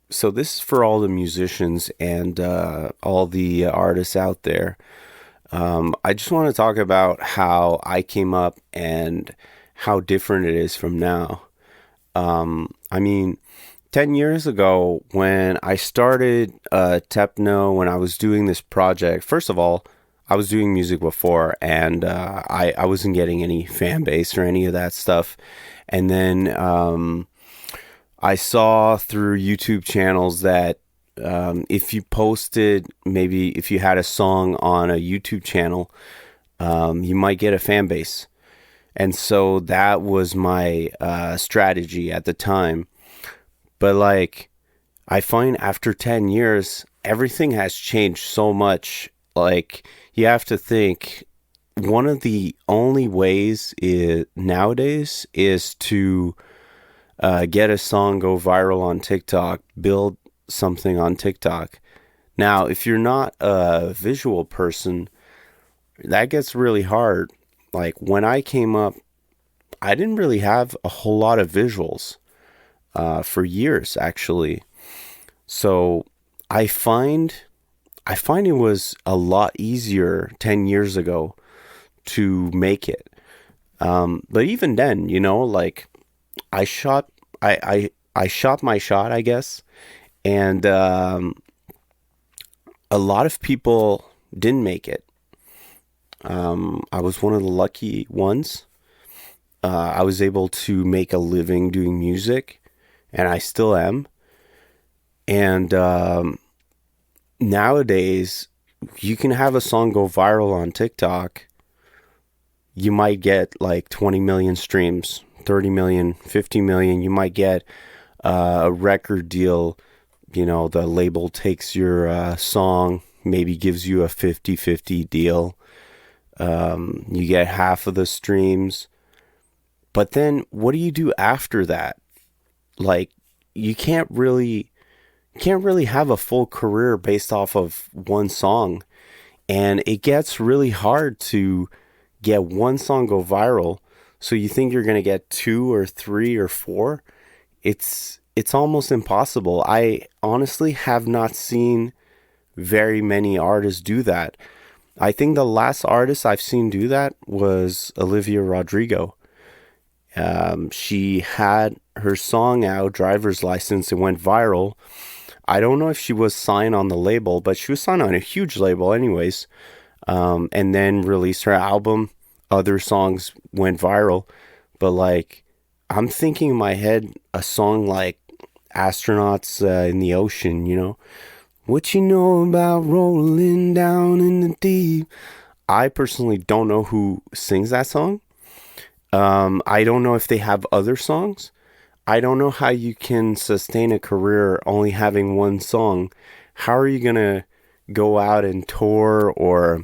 So this is for all the musicians and all the artists out there. I just want to talk about how I came up and how different it is from now. I mean, 10 years ago, when I started Techno, when I was doing this project, first of all, I was doing music before and I wasn't getting any fan base or any of that stuff. And then I saw through YouTube channels that if you posted, maybe if you had a song on a YouTube channel, you might get a fan base. And so that was my strategy at the time. But like, I find after 10 years, everything has changed so much. Like, you have to think one of the only ways nowadays is to get a song go viral on TikTok, build something on TikTok. Now, if you're not a visual person, that gets really hard. Like when I came up, I didn't really have a whole lot of visuals for years, actually. So I find I find it was a lot easier 10 years ago to make it. But even then, like I shot I shot my shot, I guess, and a lot of people didn't make it. I was one of the lucky ones. I was able to make a living doing music, and I still am. And nowadays, you can have a song go viral on TikTok. You might get like 20 million streams, 30 million, 50 million. You might get a record deal. The label takes your song, maybe gives you a 50-50 deal. You get half of the streams. But then what do you do after that? Like, you can't really have a full career based off of one song. And it gets really hard to get one song go viral. So you think you're going to get two or three or four. It's almost impossible. I honestly have not seen very many artists do that. I think the last artist I've seen do that was Olivia Rodrigo. She had her song out, Driver's License, and went viral. I don't know if she was signed on the label, but she was signed on a huge label, anyways. And then released her album. Other songs went viral, but like, I'm thinking in my head a song like "Astronauts in the Ocean," What you know about rolling down in the deep? I personally don't know who sings that song. I don't know if they have other songs. I don't know how you can sustain a career only having one song. How are you gonna go out and tour, or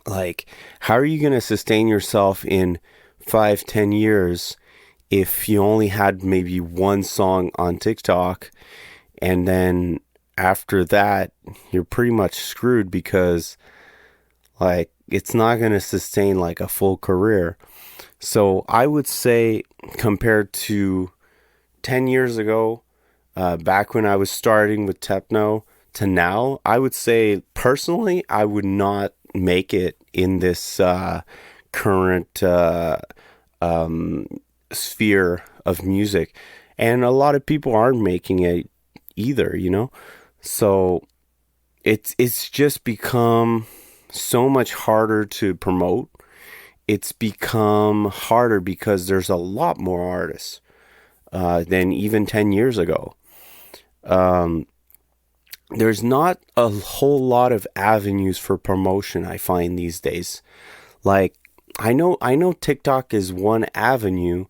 like, how are you gonna sustain yourself in 5, 10 years if you only had maybe one song on TikTok, and then after that you're pretty much screwed because like it's not gonna sustain like a full career. So I would say compared to 10 years ago, back when I was starting with techno to now, I would say personally, I would not make it in this current sphere of music. And a lot of people aren't making it either. So it's just become so much harder to promote. It's become harder because there's a lot more artists than even 10 years ago. Um, there's not a whole lot of avenues for promotion, I find these days. Like, I know TikTok is one avenue,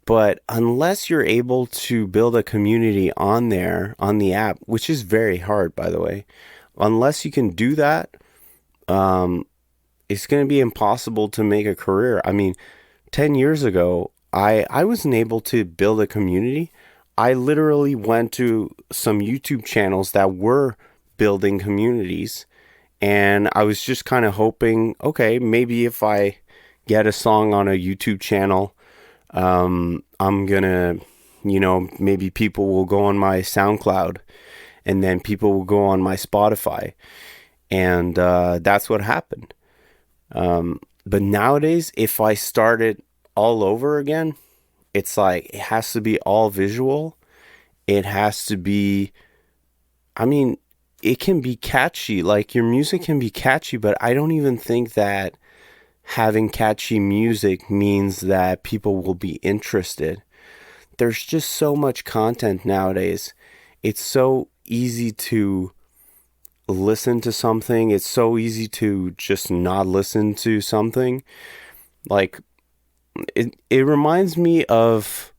but unless you're able to build a community on there, on the app, which is very hard, by the way, unless you can do that, um, it's going to be impossible to make a career. I mean, 10 years ago, I wasn't able to build a community. I literally went to some YouTube channels that were building communities, and I was just kind of hoping, okay, maybe if I get a song on a YouTube channel, I'm gonna maybe people will go on my SoundCloud, and then people will go on my Spotify. And that's what happened. But nowadays, if I start it all over again, it's like it has to be all visual. It has to be, I mean, it can be catchy. Like your music can be catchy, but I don't even think that having catchy music means that people will be interested. There's just so much content nowadays. It's so easy to listen to something. It's so easy to just not listen to something. Like it reminds me of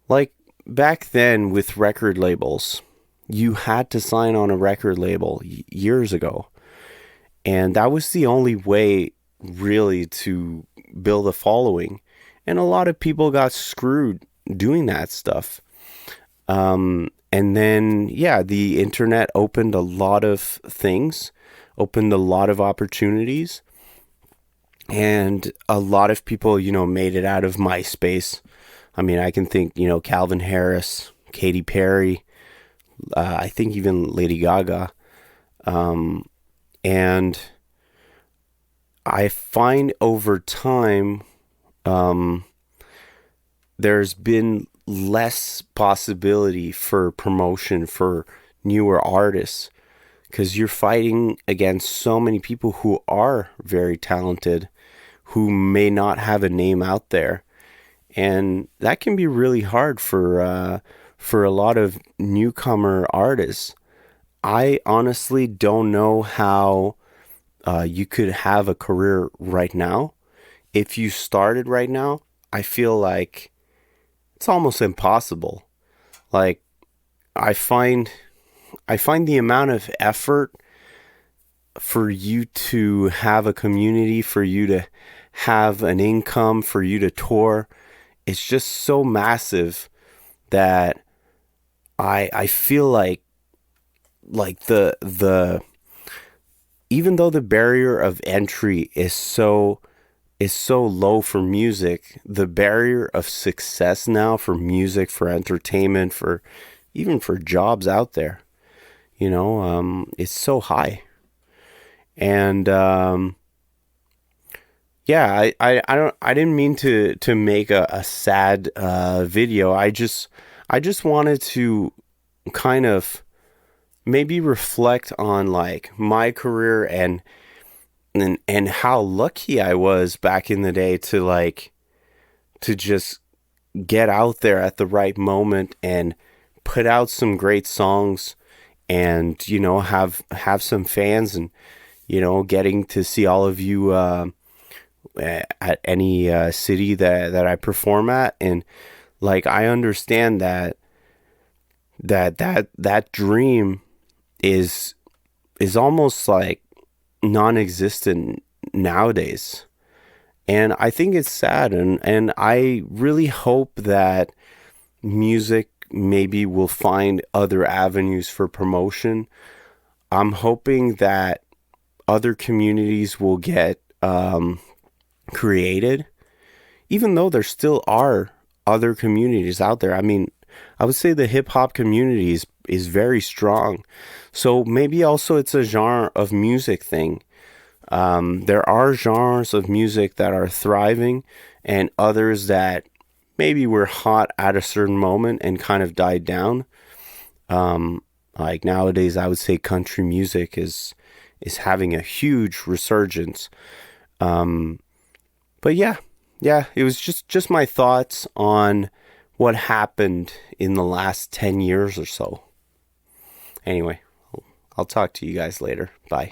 like back then with record labels. You had to sign on a record label years ago. And that was the only way really to build a following. And a lot of people got screwed doing that stuff. And then, yeah, the internet opened a lot of things, opened a lot of opportunities. And a lot of people, made it out of MySpace. I mean, I can think, Calvin Harris, Katy Perry, I think even Lady Gaga. And I find over time, there's been less possibility for promotion for newer artists because you're fighting against so many people who are very talented, who may not have a name out there. And that can be really hard for a lot of newcomer artists. I honestly don't know how you could have a career right now. If you started right now, I feel like it's almost impossible. Like I find the amount of effort for you to have a community, for you to have an income, for you to tour, it's just so massive that I feel like the even though the barrier of entry is so low for music, the barrier of success now for music, for entertainment, for even for jobs out there, it's so high. And yeah, I didn't mean to make a sad video. I just wanted to kind of maybe reflect on like my career and how lucky I was back in the day to just get out there at the right moment and put out some great songs and have some fans and getting to see all of you at any city that I perform at. And like I understand that dream is almost like non-existent nowadays. And I think it's sad, and I really hope that music maybe will find other avenues for promotion. I'm hoping that other communities will get created, even though there still are other communities out there. I mean, I would say the hip-hop community is very strong. So maybe also it's a genre of music thing. There are genres of music that are thriving and others that maybe were hot at a certain moment and kind of died down. Like nowadays, I would say country music is having a huge resurgence. But yeah, it was just my thoughts on what happened in the last 10 years or so. Anyway, I'll talk to you guys later. Bye.